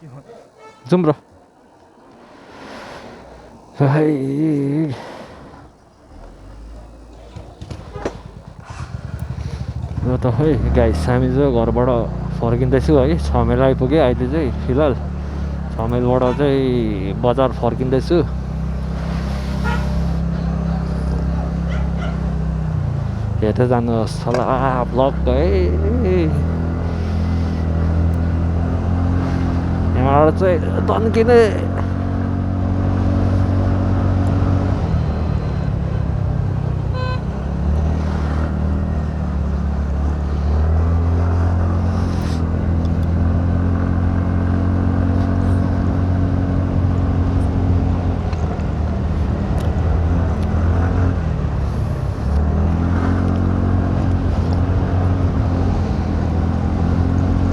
जाउँ ब्रो है यो त है गाइस हामी चाहिँ घरबाट फर्किँदैछु है 6 माइल आइपुगेँ अहिले चाहिँ फिलहाल 6 माइलबाट चाहिँ बजार फर्किँदैछु हेर्दै जानुहोस् होला ब्लक है यहाँबाट चाहिँ तन्किने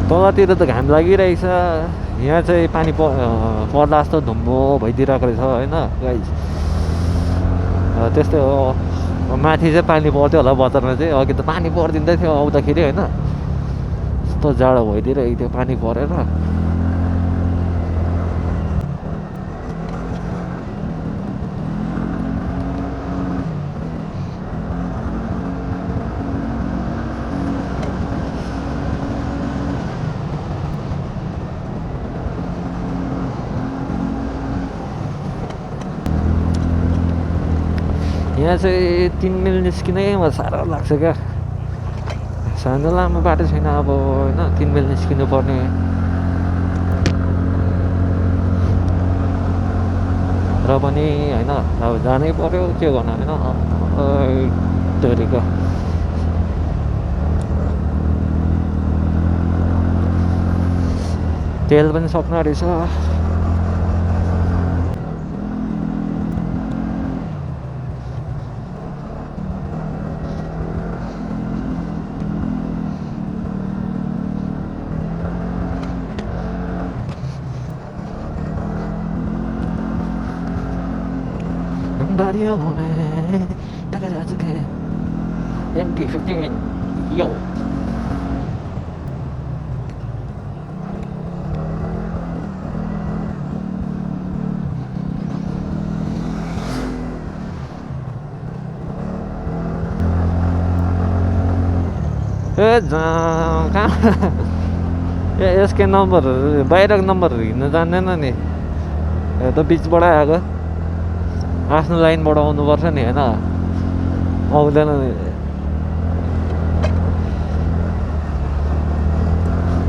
तलतिर त घाम लागिरहेछ यहाँ चाहिँ पानी पर्दा जस्तो धुम्मो भइदिरहेको रहेछ होइन गाइस त्यस्तै हो माथि चाहिँ पानी पर्थ्यो होला बजारमा चाहिँ अघि त पानी परिदिँदै थियो आउँदाखेरि होइन यस्तो जाडो भइदिइरहेको थियो पानी परेर यहाँ चाहिँ 3 मिल निस्किनैमा साह्रो लाग्छ क्या सानो लामो बाटो छैन अब होइन 3 मिल निस्किनु पर्ने र पनि होइन अब जानै पर्यो के गर्नु होइन तरिका तेल पनि सक्नु रहेछ MT-15 yo कहाँ यसको नम्बरहरू बाहिरको नम्बरहरू हिँड्नु जान्दैन नि यो त बिचबाट आएको आफ्नो लाइनबाट आउनुपर्छ नि होइन आउँदैन नि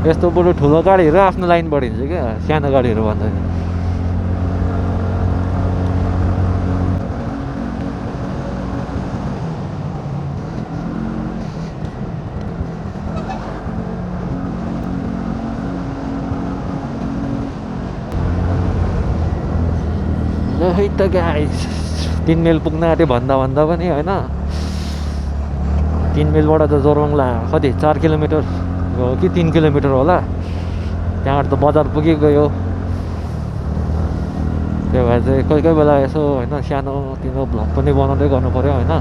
यस्तो बरु ठुलो गाडीहरू आफ्नो लाइनबाट हिँड्छ क्या सानो गाडीहरू भन्दा है त गाइस 3 मिल पुग्न आँट्यो भन्दा पनि होइन 3 मिलबाट त जोरबङ्गला कति 4 किलोमिटर हो कि 3 किलोमिटर होला त्यहाँबाट त बजार पुगिगयो त्यो भएर चाहिँ कोही कोही बेला यसो होइन सानो तिनो भ्लग पनि बनाउँदै गर्नु पऱ्यो होइन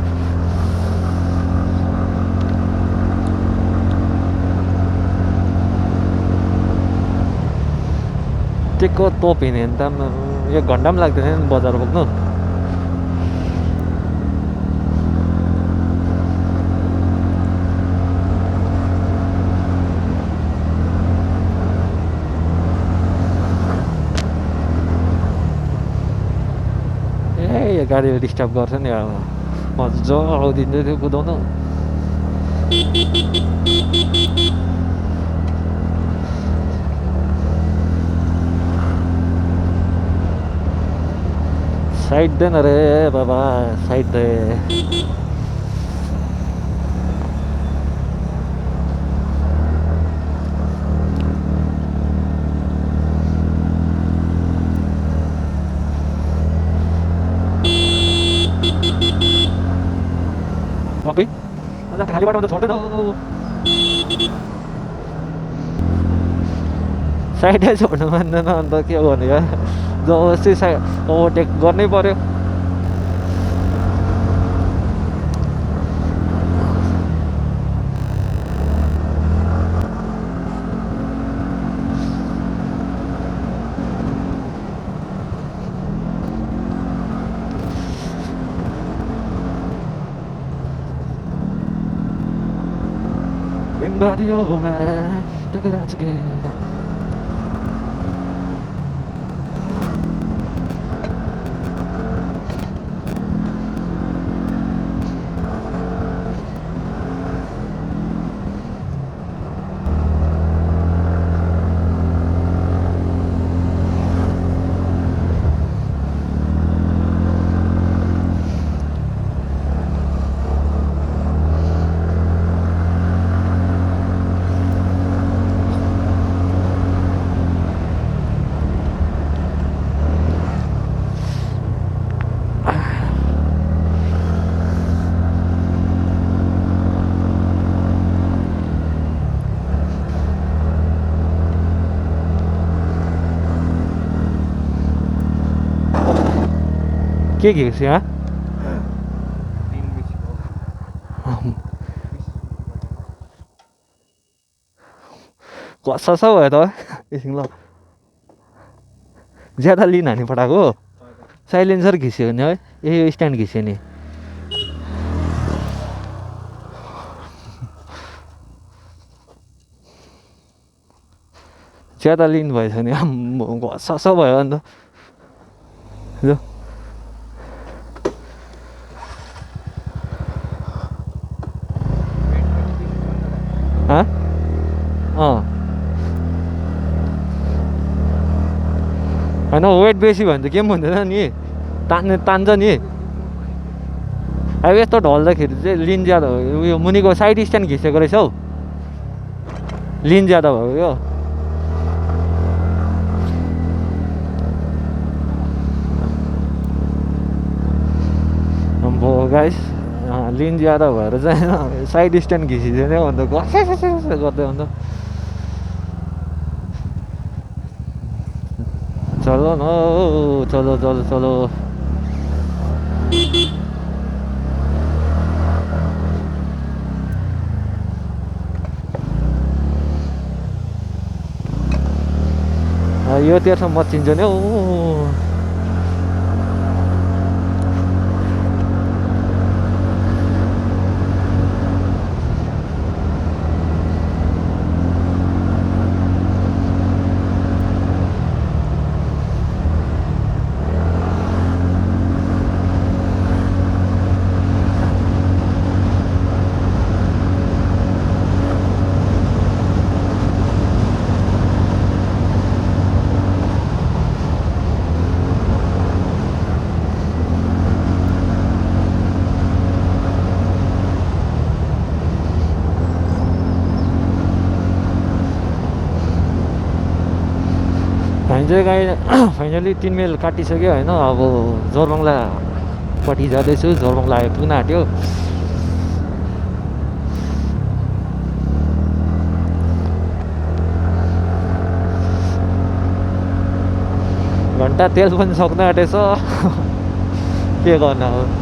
टेकको तोप हिँड्यो भने त 1 घन्टा पनि लाग्दैन नि बजार पुग्नु यो गाडीले डिस्टर्ब गर्छ नि अब मजाले आउँदिँदै थियो कुदाउनु साइड देन रे बाबा साइड दे अबे अझ खाली बाटोमा त छोड्दैन साइडै छोड्नु मान्दैन अन्त के गर्ने यार जबरजस्ती ओभरटेक गर्नै पर्यो somebody over man. Look at that again. के घिर्छ यहाँ कसा भयो त एकछिन ल ज्यादा लिन हानी पठाएको साइलेन्सर घिस्यो भने है ए स्ट्यान्ड घिस्यो नि ज्यादा लिनु भएछ नि कसा भयो अन्त ल होइन वेट बेसी भयो भने त के पनि हुँदैन नि तान्छ नि अब यस्तो ढल्दाखेरि चाहिँ लिन ज्यादा भयो उयो मुनिको साइड स्ट्यान्ड घिसेको रहेछ हौ लिन ज्यादा भयो यो अब गाइस लिन ज्यादा भएर चाहिँ साइड स्ट्यान्ड घिसिदियो नि अन्त गर्दै अन्त चलो न चलो चलो चलो यो तेर्सो मचिन्छ नि हौ फाइनली 3 माइल काटिसक्यो होइन अब जोरबङ्गलापट्टि जाँदैछु जोरबङ्गला आइपुग्न आँट्यो घन्टा तेल पनि सक्न आँटेछ के गर्न अब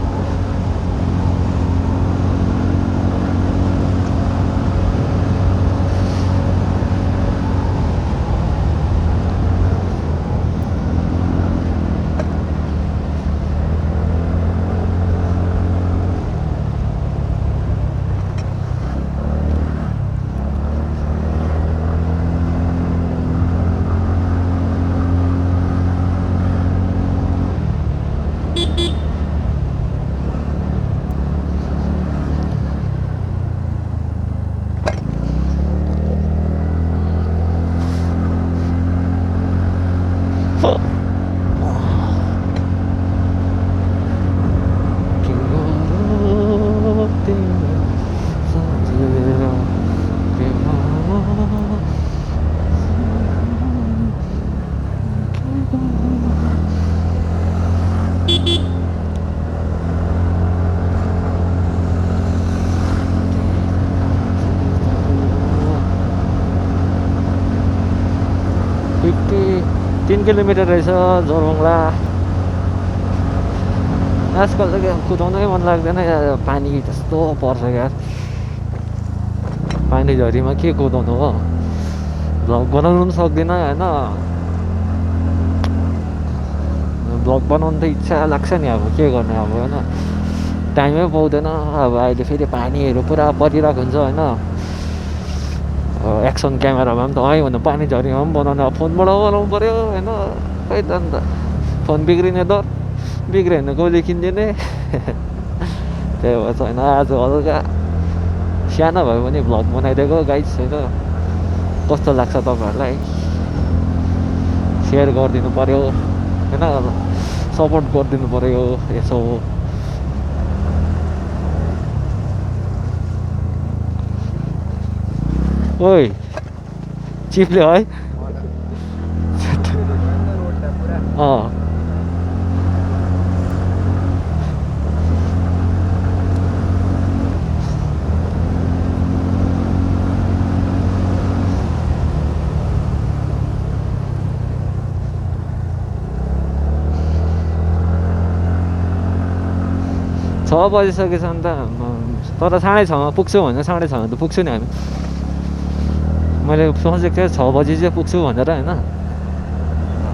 किलोमिटर रहेछ जोरबङ्गला आजकल त कुदाउनै मन लाग्दैन पानी त्यस्तो पर्छ क्या पानी झरीमा के कुदाउनु हो भ्लग बनाउनु पनि सक्दिनँ होइन भ्लग बनाउनु त इच्छा लाग्छ नि अब के गर्ने अब होइन टाइमै पाउँदैन अब अहिले फेरि पानीहरू पुरा परिरहेको हुन्छ होइन एक्सन क्यामेरामा पनि त है भन्दा पानी झरीमा पनि बनाउने अब फोनबाट बनाउनु पऱ्यो होइन खै त अन्त फोन बिग्रिने डर बिग्रियो भने गोली किनिदिने त्यही भएर चाहिँ होइन आज हल्का सानो भए पनि भ्लग बनाइदिएको गाइस होइन कस्तो लाग्छ तपाईँहरूलाई सेयर गरिदिनु पऱ्यो होइन सपोर्ट गरिदिनु पऱ्यो यसो ओइ चिप्ले है 6 बजिसकेछ नि त तर 6:30मा पुग्छु भने 6:30मा त पुग्छु नि हामी मैले सोचेको थिएँ 6 बजी चाहिँ पुग्छु भनेर होइन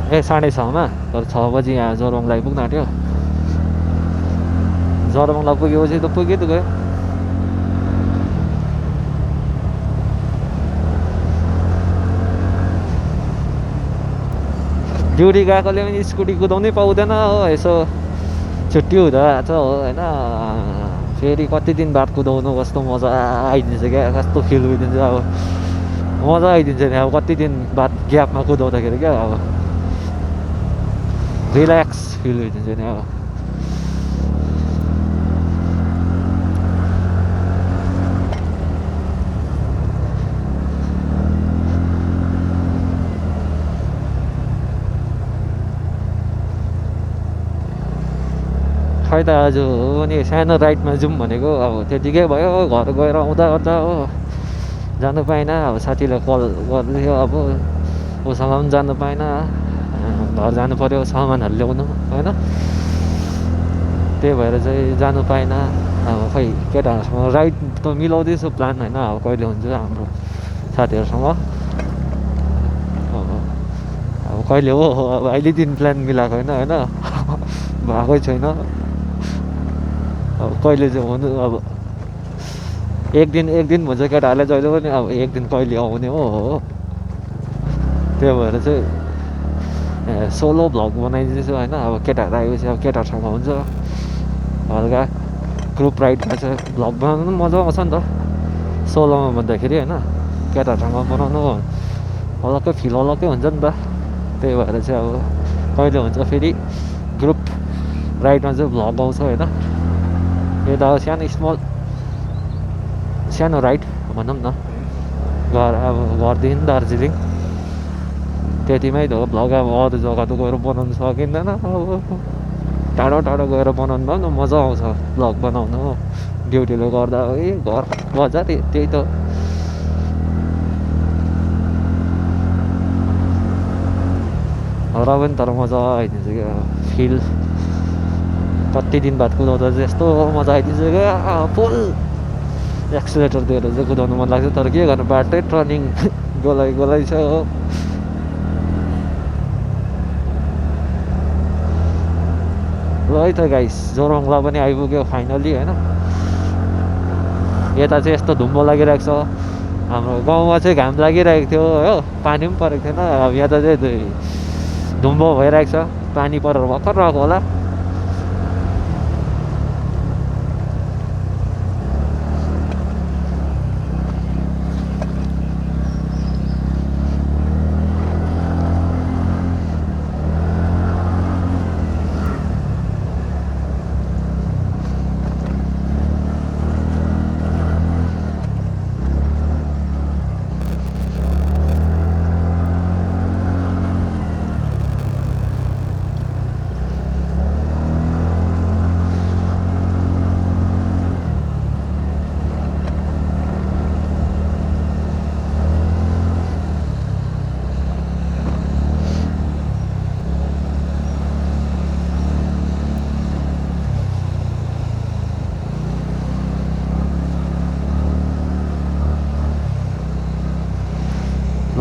6:30मा तर 6 बजी यहाँ जोरबङ्गला आइपुग्नु आँट्यो जोरबङ्गला पुगेपछि त पुग्यो त गयो ड्युटी गएकोले पनि स्कुटी कुदाउनै पाउँदैन हो यसो छुट्टी हुँदा छ हो होइन फेरि कति दिन बाद कुदाउनु कस्तो मजा आइदिन्छ क्या कस्तो फिल भइदिन्छ अब मजा आइदिन्छ नि अब कति दिन बाद ग्यापमा कुदाउँदाखेरि क्या अब रिल्याक्स फिल भइदिन्छ नि अब खै त आज नि सानो राइडमा जाउँ भनेको अब त्यतिकै भयो घर गएर आउँदा ओर्दा हो जानु पाइनँ अब साथीलाई कल गरिदियो अब उसँग पनि जानु पाइनँ घर जानु पऱ्यो सामानहरू ल्याउनु होइन त्यही भएर चाहिँ जानु पाइनँ अब खै केटाहरूसँग राइड त मिलाउँदैछु प्लान होइन अब कहिले हुन्छ हाम्रो साथीहरूसँग अब कहिले हो अब अहिलेदेखि प्लान मिलाएको होइन होइन भएकै छैन अब कहिले चाहिँ हुनु अब एक दिन भन्छ केटाहरूले जहिले पनि अब एक दिन कहिले आउने हो त्यही भएर चाहिँ सोलो भ्लग बनाइदिन्छु होइन अब केटाहरू आएपछि अब केटाहरूसँग हुन्छ हल्का ग्रुप राइडमा चाहिँ भ्लग बनाउनु पनि मजा आउँछ नि त सोलोमा भन्दाखेरि होइन केटाहरूसँग बनाउनु अलग्गै फिल अलग्गै हुन्छ नि त त्यही भएर चाहिँ अब कहिले हुन्छ फेरि ग्रुप राइडमा चाहिँ भ्लग आउँछ होइन यो त सानो राइड भनौँ न अब घरदेखि दार्जिलिङ त्यतिमै त हो भ्लग अब अरू जग्गा त गएर बनाउनु सकिँदैन अब टाढो टाढो गएर बनाउनु भए न मजा आउँछ भ्लग बनाउनु हो ड्युटीले गर्दा घर बजार त्यही त र पनि तर मजा आइदिन्छ क्या फिल कति दिन बाद कुदाउँदा चाहिँ यस्तो मजा आइदिन्छ क्या फुल एक्सिलेटर दिएर चाहिँ कुदाउनु मन लाग्छ तर के गर्नु बाटै टर्निङ गोलाइ छ हो ल है त गाइस जोरबङ्गला पनि आइपुग्यो फाइनली होइन यता चाहिँ यस्तो धुम्म लागिरहेको छ हाम्रो गाउँमा चाहिँ घाम लागिरहेको थियो हो पानी पनि परेको थिएन अब यहाँ त चाहिँ धुम्म भइरहेको छ पानी परेर भर्खर रहेको होला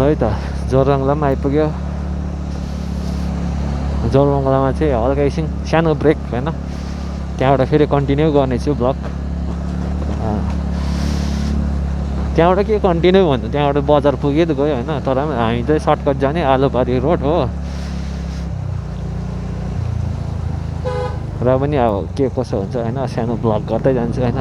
है त जोरबङ्गला पनि आइपुग्यो जोरबङ्गलामा चाहिँ हल्का एकछिन सानो ब्रेक होइन त्यहाँबाट फेरि कन्टिन्यू गर्नेछु भ्लग त्यहाँबाट के कन्टिन्यू भन्नु, त्यहाँबाट बजार पुगेर गयो होइन। तर पनि हामी चाहिँ सर्टकट जाने आलुबारी रोड हो। र पनि अब के कसो हुन्छ होइन, सानो ब्लग गर्दै जान्छु होइन।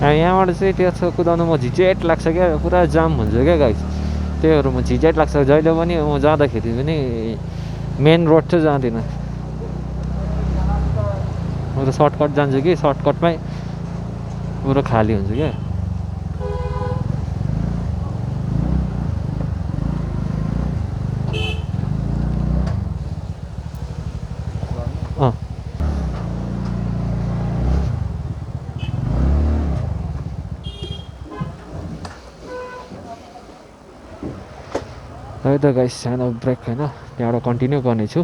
यहाँबाट चाहिँ त्यो कुदाउनु म झिझेट लाग्छ क्या, पुरा जाम हुन्छ क्या गाइस। त्यही भएर म झिझेट लाग्छ जहिले पनि म जाँदाखेरि पनि मेन रोड चाहिँ जाँदिनँ। म त सर्टकट जान्छु कि सर्टकटमै पुरो खाली हुन्छ क्या। अँ है त गाइस, सानो ब्रेक होइन, त्यहाँबाट कन्टिन्यू गर्नेछु।